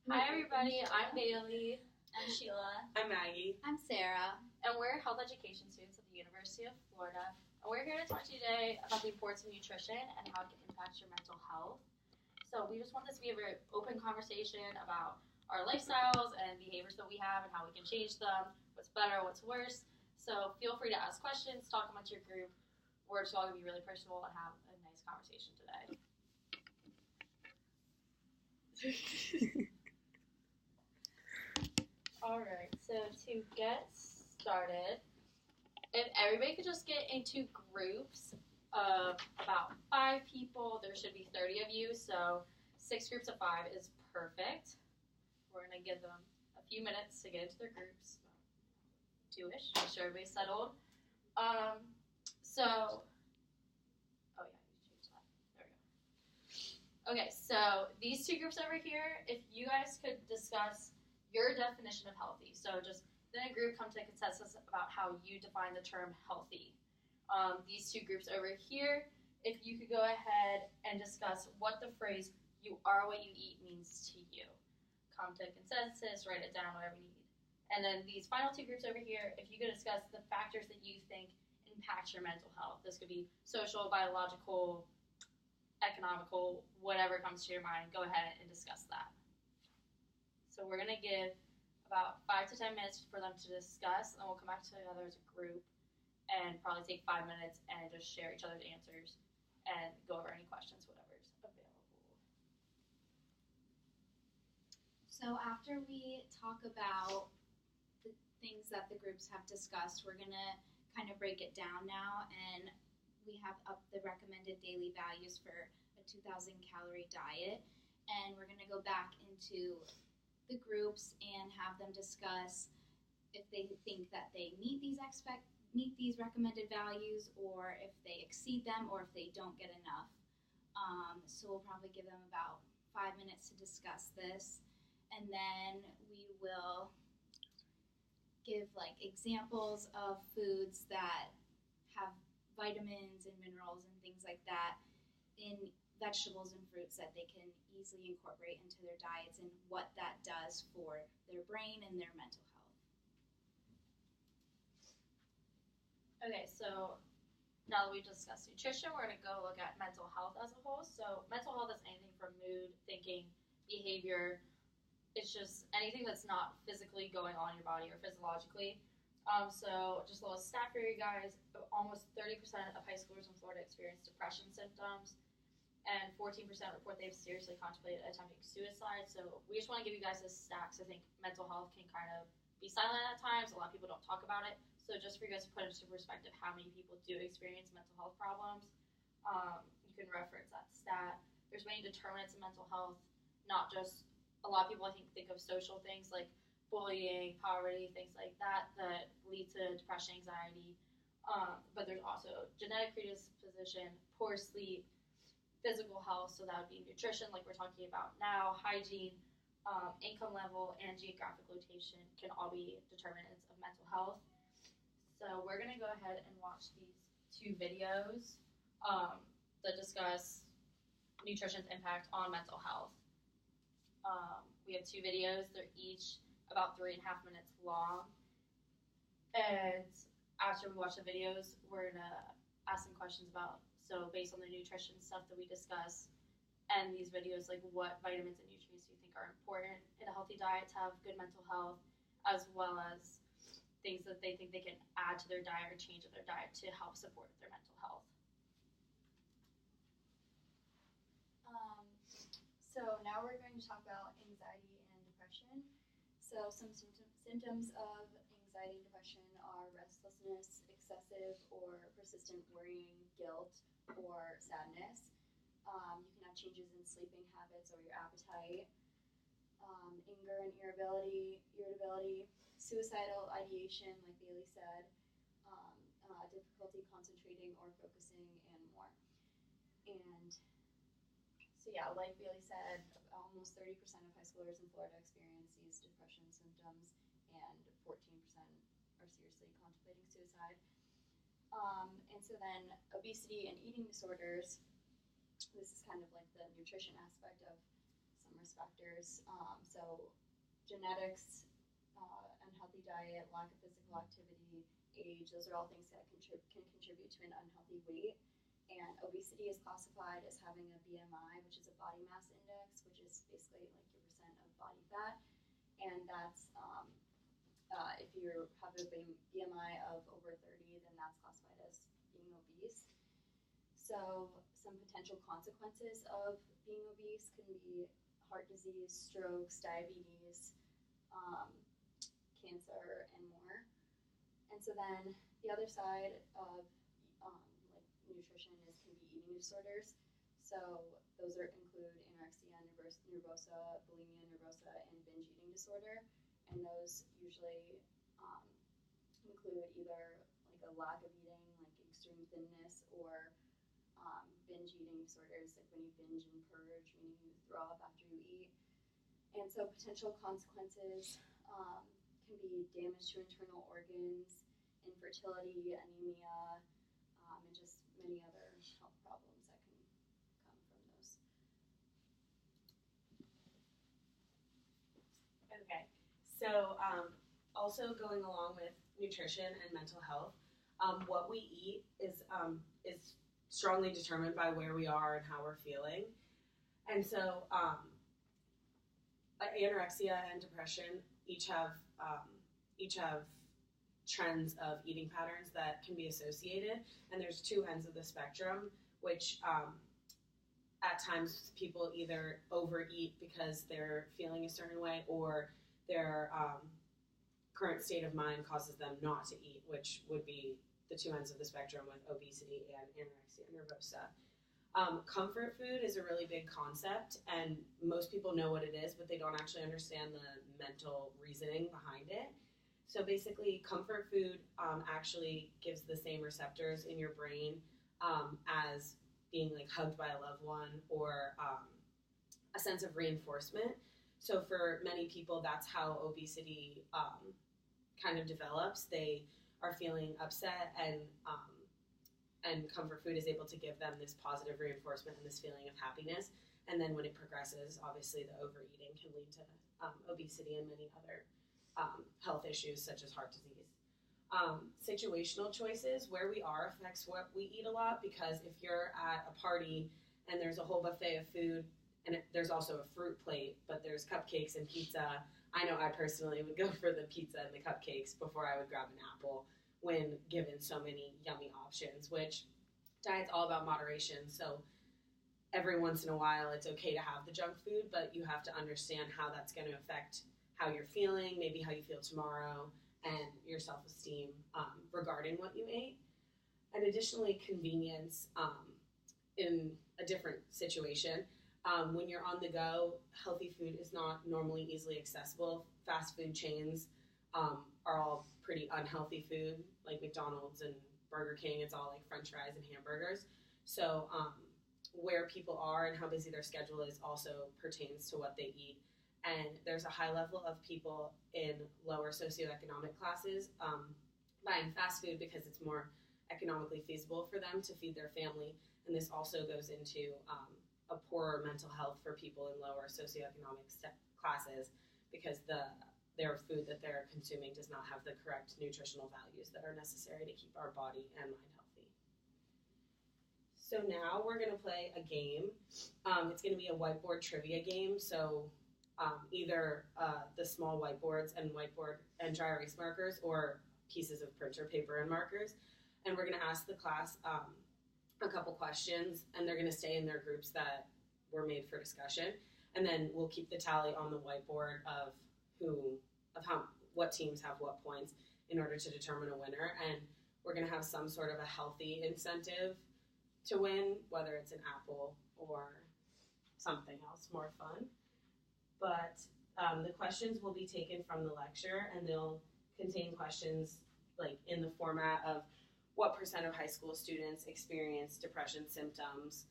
Hi everybody, I'm Bailey. I'm Sheila. I'm Maggie. I'm Sarah. And we're health education students at the University of Florida. And we're here to talk to you today about the importance of nutrition and how it can impact your mental health. So we just want this to be a very open conversation about our lifestyles and behaviors that we have and how we can change them, what's better, what's worse. So feel free to ask questions, talk amongst your group. We're just all going to be really personal and have a nice conversation today. Alright, so to get started, if everybody could just get into groups of about 5 people, there should be 30 of you, so 6 groups of 5 is perfect. We're going to give them a few minutes to get into their groups, 2-ish, make sure everybody's settled. Okay, so these 2 groups over here, if you guys could discuss your definition of healthy. So just then a group come to a consensus about how you define the term healthy. These 2 groups over here, if you could go ahead and discuss what the phrase "you are what you eat" means to you. Come to a consensus, write it down, whatever you need. And then these final 2 groups over here, if you could discuss the factors that you think impact your mental health. This could be social, biological, economical, whatever comes to your mind, go ahead and discuss that. So we're going to give about 5 to 10 minutes for them to discuss, and then we'll come back together as a group and probably take 5 minutes and just share each other's answers and go over any questions, whatever's available. So after we talk about the things that the groups have discussed, we're going to kind of break it down now, and we have up the recommended daily values for a 2,000 calorie diet, and we're going to go back into the groups and have them discuss if they think that they meet these recommended values, or if they exceed them, or if they don't get enough. So we'll probably give them about 5 minutes to discuss this, and then we will give like examples of foods that have vitamins and minerals and things like that in vegetables and fruits that they can easily incorporate into their diets, and what that does for their brain and their mental health. Okay, so now that we've discussed nutrition, we're going to go look at mental health as a whole. So mental health is anything from mood, thinking, behavior. It's just anything that's not physically going on in your body or physiologically. So just a little stat for you guys, almost 30% of high schoolers in Florida experience depression symptoms, and 14% report they've seriously contemplated attempting suicide. So we just want to give you guys this stat, because I think mental health can kind of be silent at times. A lot of people don't talk about it. So just for you guys to put into perspective how many people do experience mental health problems, you can reference that stat. There's many determinants in mental health, not just, a lot of people I think of social things like bullying, poverty, things like that lead to depression, anxiety. But there's also genetic predisposition, poor sleep, physical health, so that would be nutrition like we're talking about now, hygiene, income level, and geographic location can all be determinants of mental health. So we're going to go ahead and watch these 2 videos that discuss nutrition's impact on mental health. We have 2 videos. They're each about 3.5 minutes long. And after we watch the videos, we're going to ask some questions about, so based on the nutrition stuff that we discuss and these videos, like what vitamins and nutrients do you think are important in a healthy diet to have good mental health, as well as things that they think they can add to their diet or change in their diet to help support their mental health. So now we're going to talk about anxiety and depression. So some symptoms of anxiety and depression are restlessness, excessive or persistent worrying, guilt, or sadness. You can have changes in sleeping habits or your appetite, anger and irritability, suicidal ideation, like Bailey said, difficulty concentrating or focusing, and more. And so yeah, like Bailey said, almost 30% of high schoolers in Florida experience these depression symptoms, and 14% are seriously contemplating suicide. And so then obesity and eating disorders, this is kind of like the nutrition aspect of some risk factors. So genetics, unhealthy diet, lack of physical activity, age, those are all things that can contribute to an unhealthy weight. And obesity is classified as having a BMI, which is a body mass index, which is basically like your percent of body fat. And that's if you have a BMI of over 30, then that's classified as being obese. So some potential consequences of being obese can be heart disease, strokes, diabetes, cancer, and more. And so then the other side of like nutrition can be eating disorders. So those include anorexia nervosa, bulimia nervosa, and binge eating disorder. And those usually include either like a lack of eating, like extreme thinness, or binge eating disorders, like when you binge and purge, meaning you throw up after you eat. And so potential consequences can be damage to internal organs, infertility, anemia, and just many other health problems that can come from those. Okay, so also going along with nutrition and mental health, what we eat is strongly determined by where we are and how we're feeling. And so anorexia and depression each have trends of eating patterns that can be associated, and there's two ends of the spectrum, which at times people either overeat because they're feeling a certain way, or their current state of mind causes them not to eat, which would be the two ends of the spectrum with obesity and anorexia nervosa. Comfort food is a really big concept, and most people know what it is, but they don't actually understand the mental reasoning behind it. So basically, comfort food actually gives the same receptors in your brain as being like hugged by a loved one, or a sense of reinforcement. So for many people, that's how obesity kind of develops. They are feeling upset, and comfort food is able to give them this positive reinforcement and this feeling of happiness. And then when it progresses, obviously the overeating can lead to obesity and many other health issues such as heart disease. Situational choices, where we are affects what we eat a lot, because if you're at a party and there's a whole buffet of food, and there's also a fruit plate, but there's cupcakes and pizza, I know I personally would go for the pizza and the cupcakes before I would grab an apple when given so many yummy options, which diet's all about moderation. So every once in a while it's okay to have the junk food, but you have to understand how that's going to affect how you're feeling, maybe how you feel tomorrow, and your self-esteem regarding what you ate. And additionally, convenience in a different situation. When you're on the go, healthy food is not normally easily accessible. Fast food chains are all pretty unhealthy food, like McDonald's and Burger King. It's all like French fries and hamburgers. So where people are and how busy their schedule is also pertains to what they eat. And there's a high level of people in lower socioeconomic classes buying fast food because it's more economically feasible for them to feed their family. And this also goes into a poorer mental health for people in lower socioeconomic classes, because their food that they're consuming does not have the correct nutritional values that are necessary to keep our body and mind healthy. So now we're going to play a game. It's going to be a whiteboard trivia game. So either the small whiteboards and dry erase markers, or pieces of printer paper and markers. And we're going to ask the class a couple questions, and they're going to stay in their groups that were made for discussion. And then we'll keep the tally on the whiteboard of what teams have what points in order to determine a winner. And we're going to have some sort of a healthy incentive to win, whether it's an apple or something else more fun. But the questions will be taken from the lecture, and they'll contain questions like in the format of what % of high school students experience depression symptoms,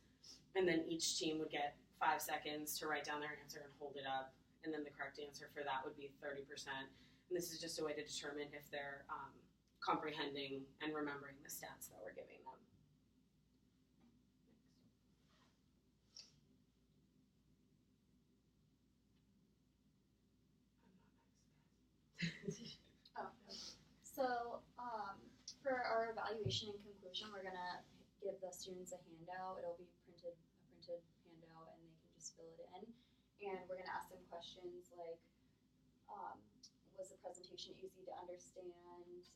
and then each team would get 5 seconds to write down their answer and hold it up, and then the correct answer for that would be 30%. And this is just a way to determine if they're comprehending and remembering the stats that we're giving them. Oh, so for our evaluation and conclusion, we're gonna give the students a handout. It'll be a printed handout, and they can just fill it in. And we're gonna ask them questions like, was the presentation easy to understand?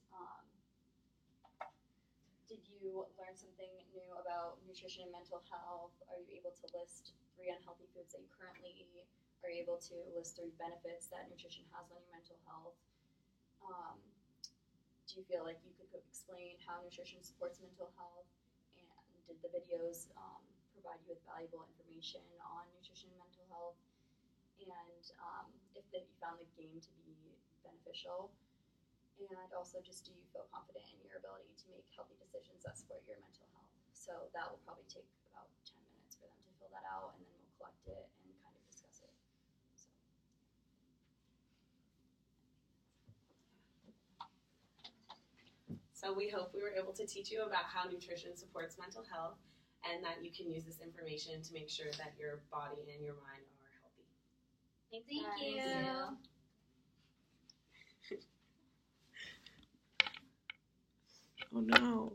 Did you learn something new about nutrition and mental health? Are you able to list 3 unhealthy foods that you currently eat? Are you able to list 3 benefits that nutrition has on your mental health? Do you feel like you could explain how nutrition supports mental health? And did the videos provide you with valuable information on nutrition and mental health? And if you found the game to be beneficial? And also, just do you feel confident in your ability to make healthy decisions that support your mental health? So that will probably take about 10 minutes for them to fill that out, and then we'll collect it and kind of discuss it. So we hope we were able to teach you about how nutrition supports mental health and that you can use this information to make sure that your body and your mind are healthy. Thank you. Oh no.